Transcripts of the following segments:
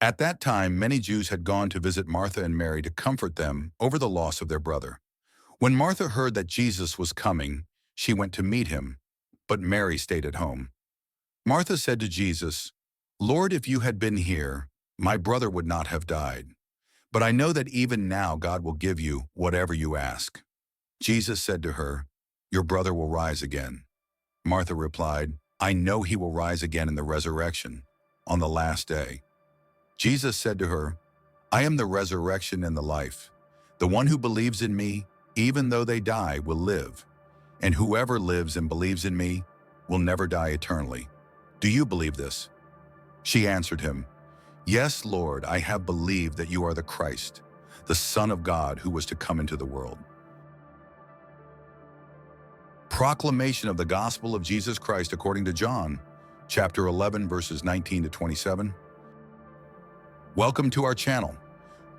At that time, many Jews had gone to visit Martha and Mary to comfort them over the loss of their brother. When Martha heard that Jesus was coming, she went to meet him, but Mary stayed at home. Martha said to Jesus, "Lord, if you had been here, my brother would not have died. But I know that even now God will give you whatever you ask." Jesus said to her, "Your brother will rise again." Martha replied, "I know he will rise again in the resurrection, on the last day." Jesus said to her, "I am the resurrection and the life. The one who believes in me, even though they die, will live. And whoever lives and believes in me will never die eternally. Do you believe this?" She answered him, "Yes, Lord, I have believed that you are the Christ, the Son of God who was to come into the world." Proclamation of the Gospel of Jesus Christ according to John, chapter 11, verses 19 to 27. Welcome to our channel.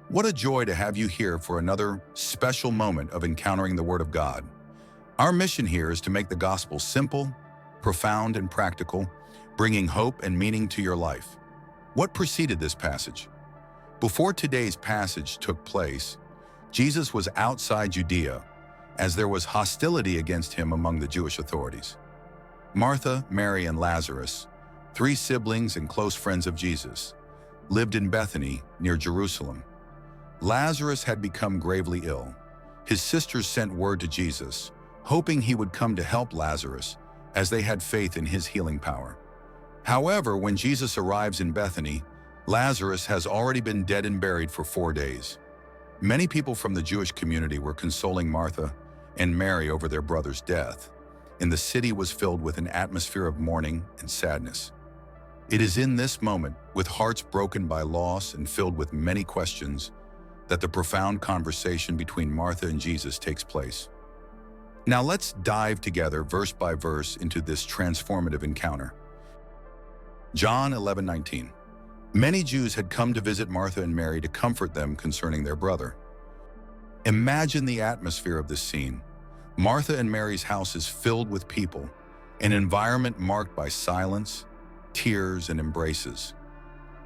What a joy to have you here for another special moment of encountering the Word of God. Our mission here is to make the gospel simple, profound, and practical, bringing hope and meaning to your life. What preceded this passage? Before today's passage took place, Jesus was outside Judea, as there was hostility against him among the Jewish authorities. Martha, Mary, and Lazarus, three siblings and close friends of Jesus, lived in Bethany, near Jerusalem. Lazarus had become gravely ill. His sisters sent word to Jesus, hoping he would come to help Lazarus, as they had faith in his healing power. However, when Jesus arrives in Bethany, Lazarus has already been dead and buried for 4 days. Many people from the Jewish community were consoling Martha and Mary over their brother's death, and the city was filled with an atmosphere of mourning and sadness. It is in this moment, with hearts broken by loss and filled with many questions, that the profound conversation between Martha and Jesus takes place. Now let's dive together verse by verse into this transformative encounter. John 11:19. Many Jews had come to visit Martha and Mary to comfort them concerning their brother. Imagine the atmosphere of this scene. Martha and Mary's house is filled with people, an environment marked by silence, tears, and embraces.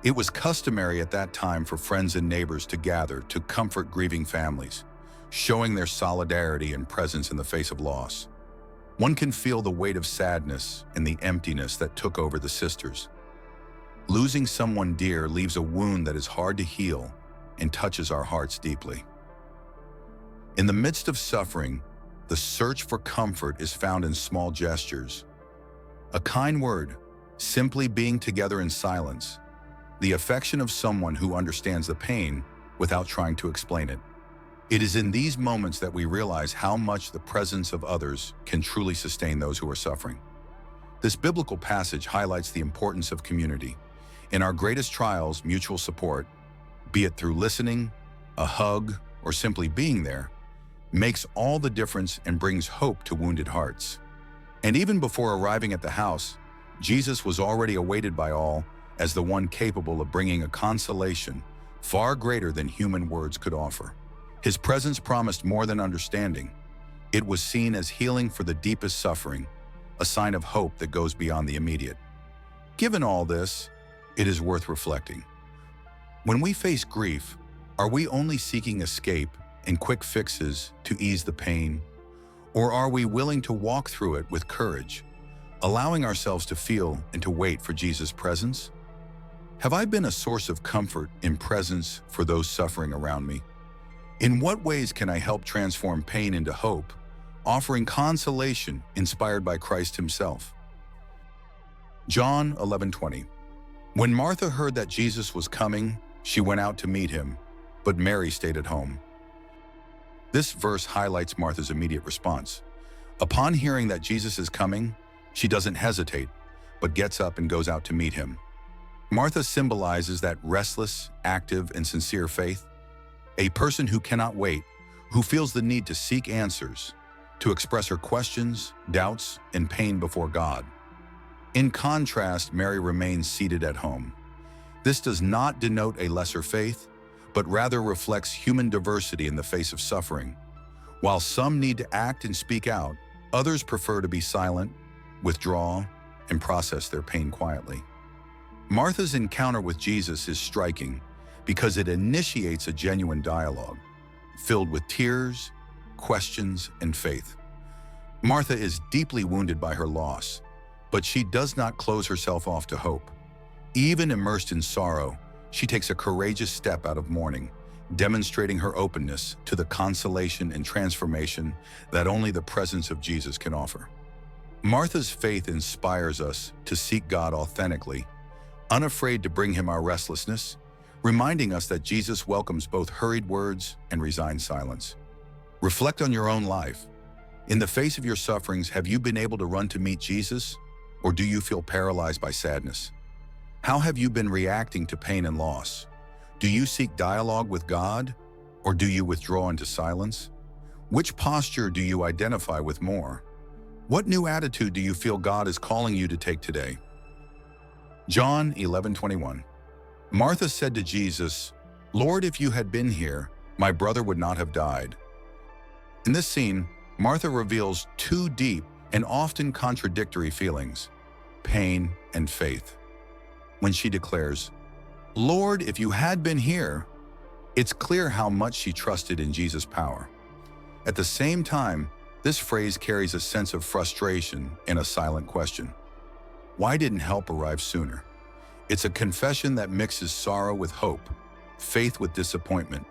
It was customary at that time for friends and neighbors to gather to comfort grieving families, showing their solidarity and presence in the face of loss. One can feel the weight of sadness and the emptiness that took over the sisters. Losing someone dear leaves a wound that is hard to heal and touches our hearts deeply. In the midst of suffering, the search for comfort is found in small gestures. A kind word, simply being together in silence, the affection of someone who understands the pain without trying to explain it. It is in these moments that we realize how much the presence of others can truly sustain those who are suffering. This biblical passage highlights the importance of community. In our greatest trials, mutual support, be it through listening, a hug, or simply being there, makes all the difference and brings hope to wounded hearts. And even before arriving at the house, Jesus was already awaited by all as the one capable of bringing a consolation far greater than human words could offer. His presence promised more than understanding. It was seen as healing for the deepest suffering, a sign of hope that goes beyond the immediate. Given all this, it is worth reflecting. When we face grief, are we only seeking escape and quick fixes to ease the pain? Or are we willing to walk through it with courage, allowing ourselves to feel and to wait for Jesus' presence? Have I been a source of comfort and presence for those suffering around me? In what ways can I help transform pain into hope, offering consolation inspired by Christ himself? John 11:20. When Martha heard that Jesus was coming, she went out to meet him, but Mary stayed at home. This verse highlights Martha's immediate response. Upon hearing that Jesus is coming, she doesn't hesitate, but gets up and goes out to meet him. Martha symbolizes that restless, active, and sincere faith, a person who cannot wait, who feels the need to seek answers, to express her questions, doubts, and pain before God. In contrast, Mary remains seated at home. This does not denote a lesser faith, but rather reflects human diversity in the face of suffering. While some need to act and speak out, others prefer to be silent, withdraw, and process their pain quietly. Martha's encounter with Jesus is striking because it initiates a genuine dialogue, filled with tears, questions, and faith. Martha is deeply wounded by her loss, but she does not close herself off to hope. Even immersed in sorrow, she takes a courageous step out of mourning, demonstrating her openness to the consolation and transformation that only the presence of Jesus can offer. Martha's faith inspires us to seek God authentically, unafraid to bring him our restlessness, reminding us that Jesus welcomes both hurried words and resigned silence. Reflect on your own life. In the face of your sufferings, have you been able to run to meet Jesus, or do you feel paralyzed by sadness? How have you been reacting to pain and loss? Do you seek dialogue with God, or do you withdraw into silence? Which posture do you identify with more? What new attitude do you feel God is calling you to take today? John 11:21. Martha said to Jesus, "Lord, if you had been here, my brother would not have died." In this scene, Martha reveals two deep and often contradictory feelings: pain and faith. When she declares, "Lord, if you had been here," it's clear how much she trusted in Jesus' power. At the same time, this phrase carries a sense of frustration and a silent question. Why didn't help arrive sooner? It's a confession that mixes sorrow with hope, faith with disappointment,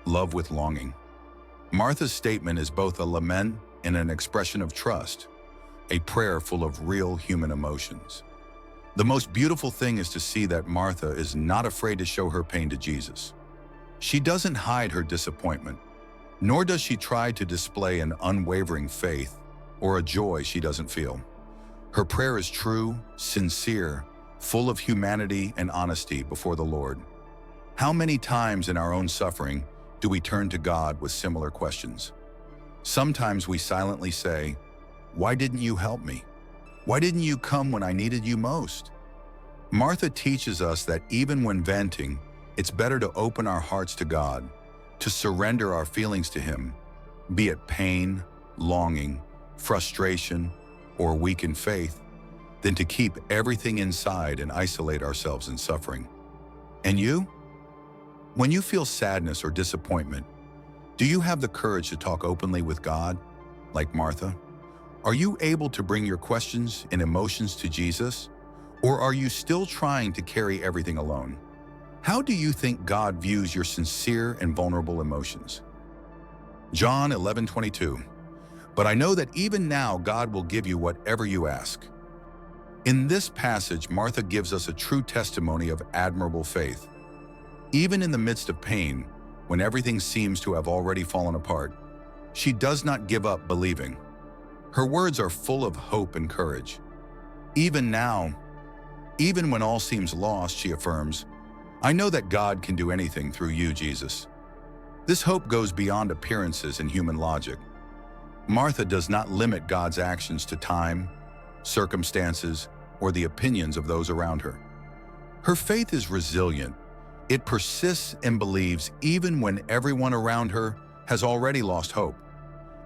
love with longing. Martha's statement is both a lament and an expression of trust, a prayer full of real human emotions. The most beautiful thing is to see that Martha is not afraid to show her pain to Jesus. She doesn't hide her disappointment, nor does she try to display an unwavering faith or a joy she doesn't feel. Her prayer is true, sincere, full of humanity and honesty before the Lord. How many times in our own suffering do we turn to God with similar questions? Sometimes we silently say, "Why didn't you help me? Why didn't you come when I needed you most?" Martha teaches us that even when venting, it's better to open our hearts to God, to surrender our feelings to him, be it pain, longing, frustration, or weakened faith, than to keep everything inside and isolate ourselves in suffering. And you? When you feel sadness or disappointment, do you have the courage to talk openly with God, like Martha? Are you able to bring your questions and emotions to Jesus, or are you still trying to carry everything alone? How do you think God views your sincere and vulnerable emotions? John 11:22. But I know that even now God will give you whatever you ask. In this passage, Martha gives us a true testimony of admirable faith. Even in the midst of pain, when everything seems to have already fallen apart, she does not give up believing. Her words are full of hope and courage. Even now, even when all seems lost, she affirms, "I know that God can do anything through you, Jesus." This hope goes beyond appearances and human logic. Martha does not limit God's actions to time, circumstances, or the opinions of those around her. Her faith is resilient. It persists and believes even when everyone around her has already lost hope.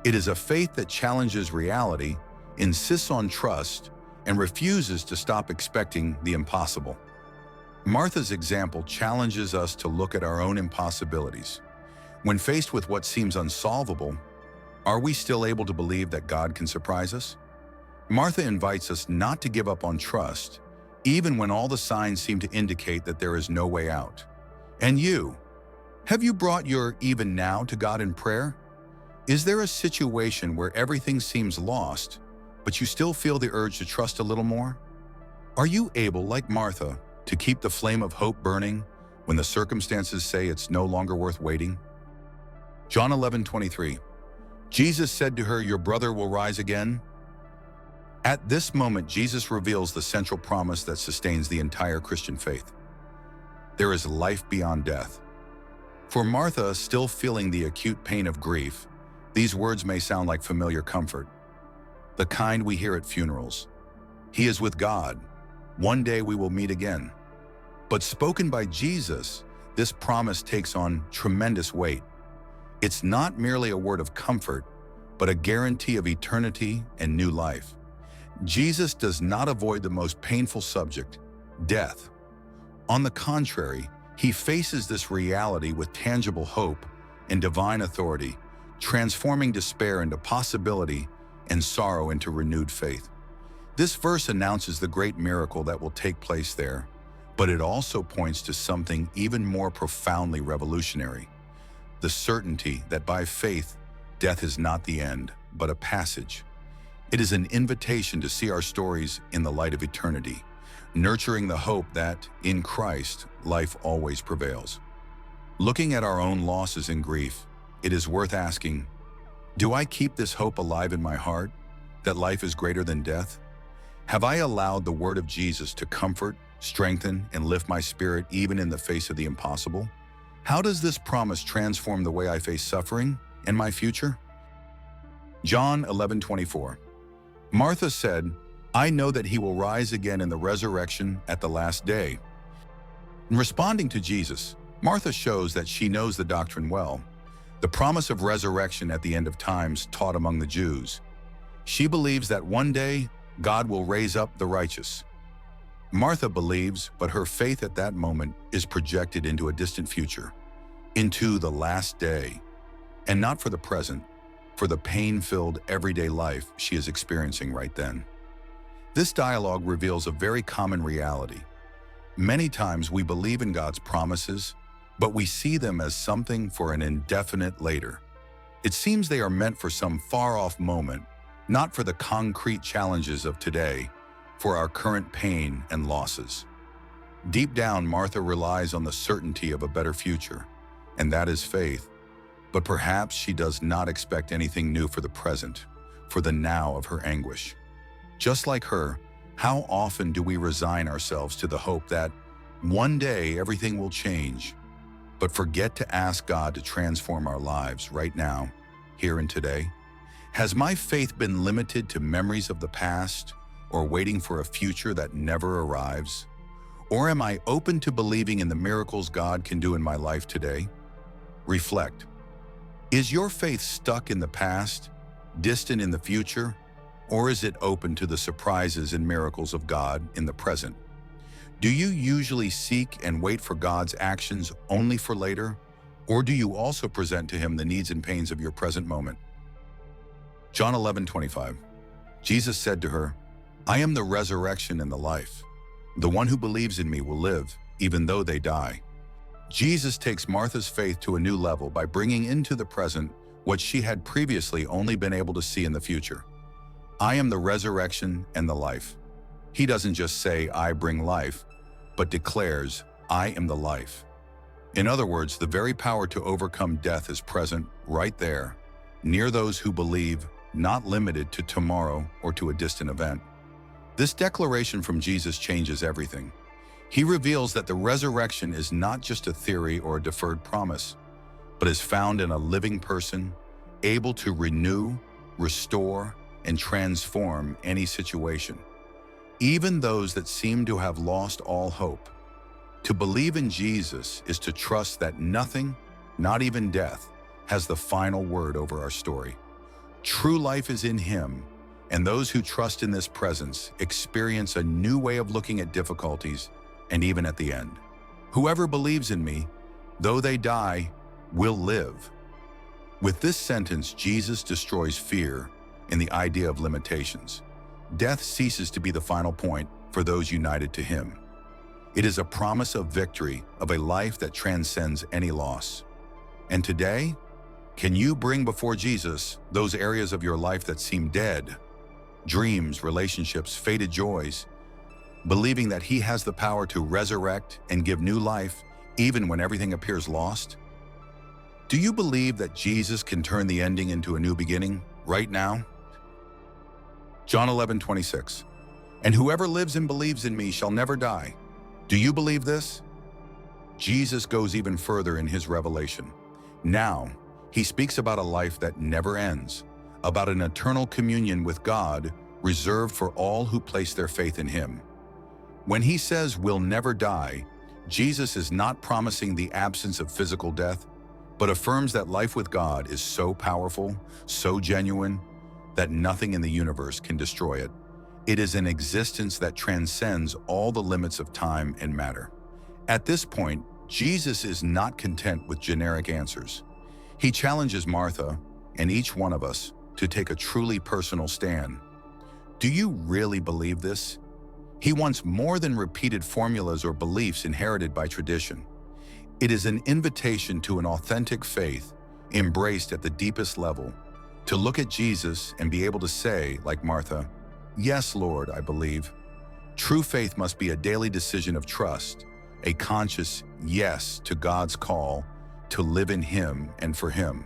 It is a faith that challenges reality, insists on trust, and refuses to stop expecting the impossible. Martha's example challenges us to look at our own impossibilities. When faced with what seems unsolvable, are we still able to believe that God can surprise us? Martha invites us not to give up on trust, even when all the signs seem to indicate that there is no way out. And you? Have you brought your even now to God in prayer? Is there a situation where everything seems lost, but you still feel the urge to trust a little more? Are you able, like Martha, to keep the flame of hope burning when the circumstances say it's no longer worth waiting? John 11:23. Jesus said to her, "Your brother will rise again." At this moment, Jesus reveals the central promise that sustains the entire Christian faith. There is life beyond death. For Martha, still feeling the acute pain of grief, these words may sound like familiar comfort, the kind we hear at funerals. He is with God. One day we will meet again. But spoken by Jesus, this promise takes on tremendous weight. It's not merely a word of comfort, but a guarantee of eternity and new life. Jesus does not avoid the most painful subject, death. On the contrary, he faces this reality with tangible hope and divine authority, transforming despair into possibility and sorrow into renewed faith. This verse announces the great miracle that will take place there, but it also points to something even more profoundly revolutionary: the certainty that by faith, death is not the end, but a passage. It is an invitation to see our stories in the light of eternity, nurturing the hope that, in Christ, life always prevails. Looking at our own losses and grief, it is worth asking, do I keep this hope alive in my heart, that life is greater than death? Have I allowed the word of Jesus to comfort, strengthen, and lift my spirit even in the face of the impossible? How does this promise transform the way I face suffering and my future? John 11:24. Martha said, "I know that he will rise again in the resurrection at the last day." In responding to Jesus, Martha shows that she knows the doctrine well, the promise of resurrection at the end of times taught among the Jews. She believes that one day God will raise up the righteous. Martha believes, but her faith at that moment is projected into a distant future, into the last day, and not for the present, for the pain-filled everyday life she is experiencing right then. This dialogue reveals a very common reality. Many times we believe in God's promises, but we see them as something for an indefinite later. It seems they are meant for some far-off moment, not for the concrete challenges of today, for our current pain and losses. Deep down, Martha relies on the certainty of a better future, and that is faith. But perhaps she does not expect anything new for the present, for the now of her anguish. Just like her, how often do we resign ourselves to the hope that one day everything will change, but forget to ask God to transform our lives right now, here and today? Has my faith been limited to memories of the past, or waiting for a future that never arrives? Or am I open to believing in the miracles God can do in my life today? Reflect. Is your faith stuck in the past, distant in the future, or is it open to the surprises and miracles of God in the present? Do you usually seek and wait for God's actions only for later, or do you also present to Him the needs and pains of your present moment? John 11:25. Jesus said to her, "I am the resurrection and the life. The one who believes in me will live, even though they die." Jesus takes Martha's faith to a new level by bringing into the present what she had previously only been able to see in the future. I am the resurrection and the life. He doesn't just say, "I bring life," but declares, "I am the life." In other words, the very power to overcome death is present right there, near those who believe, not limited to tomorrow or to a distant event. This declaration from Jesus changes everything. He reveals that the resurrection is not just a theory or a deferred promise, but is found in a living person, able to renew, restore, and transform any situation, even those that seem to have lost all hope. To believe in Jesus is to trust that nothing, not even death, has the final word over our story. True life is in Him, and those who trust in this presence experience a new way of looking at difficulties and even at the end. Whoever believes in me, though they die, will live. With this sentence, Jesus destroys fear and the idea of limitations. Death ceases to be the final point for those united to Him. It is a promise of victory, of a life that transcends any loss. And today, can you bring before Jesus those areas of your life that seem dead? Dreams, relationships, faded joys, believing that He has the power to resurrect and give new life even when everything appears lost? Do you believe that Jesus can turn the ending into a new beginning right now? John 11:26. And whoever lives and believes in me shall never die. Do you believe this? Jesus goes even further in His revelation. Now, He speaks about a life that never ends, about an eternal communion with God reserved for all who place their faith in Him. When He says we'll never die, Jesus is not promising the absence of physical death, but affirms that life with God is so powerful, so genuine, that nothing in the universe can destroy it. It is an existence that transcends all the limits of time and matter. At this point, Jesus is not content with generic answers. He challenges Martha and each one of us to take a truly personal stand. Do you really believe this? He wants more than repeated formulas or beliefs inherited by tradition. It is an invitation to an authentic faith, embraced at the deepest level, to look at Jesus and be able to say, like Martha, "Yes, Lord, I believe." True faith must be a daily decision of trust, a conscious yes to God's call to live in Him and for Him.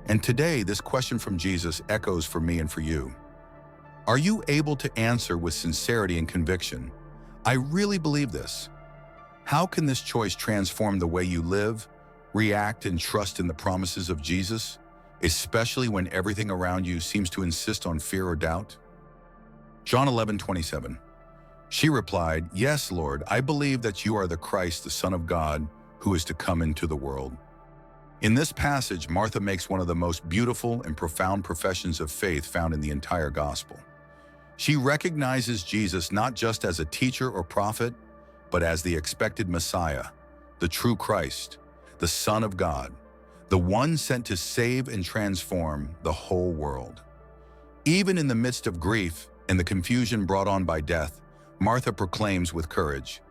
And today, this question from Jesus echoes for me and for you. Are you able to answer with sincerity and conviction, "I really believe this"? How can this choice transform the way you live, react, and trust in the promises of Jesus, especially when everything around you seems to insist on fear or doubt? John 11:27. She replied, "Yes, Lord, I believe that you are the Christ, the Son of God, who is to come into the world." In this passage, Martha makes one of the most beautiful and profound professions of faith found in the entire gospel. She recognizes Jesus not just as a teacher or prophet, but as the expected Messiah, the true Christ, the Son of God, the one sent to save and transform the whole world. Even in the midst of grief and the confusion brought on by death, Martha proclaims with courage,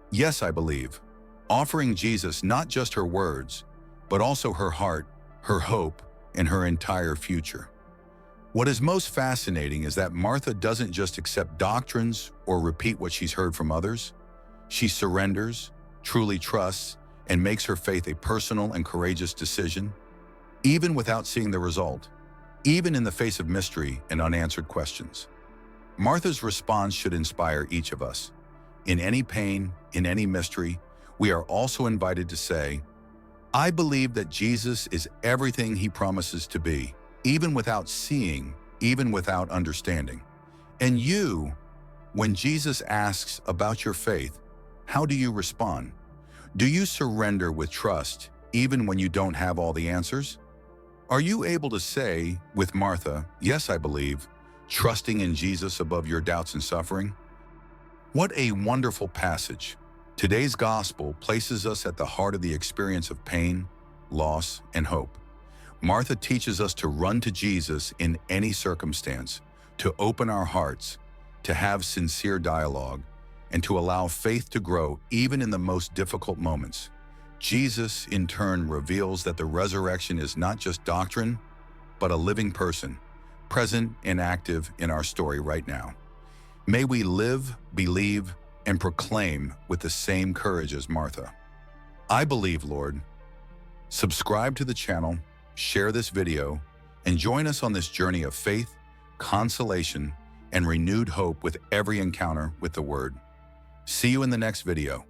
"Yes, I believe," offering Jesus not just her words, but also her heart, her hope, and her entire future. What is most fascinating is that Martha doesn't just accept doctrines or repeat what she's heard from others. She surrenders, truly trusts, and makes her faith a personal and courageous decision, even without seeing the result, even in the face of mystery and unanswered questions. Martha's response should inspire each of us. In any pain, in any mystery, we are also invited to say, "I believe that Jesus is everything He promises to be, even without seeing, even without understanding." And you, when Jesus asks about your faith, how do you respond? Do you surrender with trust, even when you don't have all the answers? Are you able to say, with Martha, "Yes, I believe," trusting in Jesus above your doubts and suffering? What a wonderful passage. Today's gospel places us at the heart of the experience of pain, loss, and hope. Martha teaches us to run to Jesus in any circumstance, to open our hearts, to have sincere dialogue, and to allow faith to grow even in the most difficult moments. Jesus, in turn, reveals that the resurrection is not just doctrine, but a living person, present and active in our story right now. May we live, believe, and proclaim with the same courage as Martha. I believe, Lord. Subscribe to the channel, share this video, and join us on this journey of faith, consolation, and renewed hope with every encounter with the Word. See you in the next video.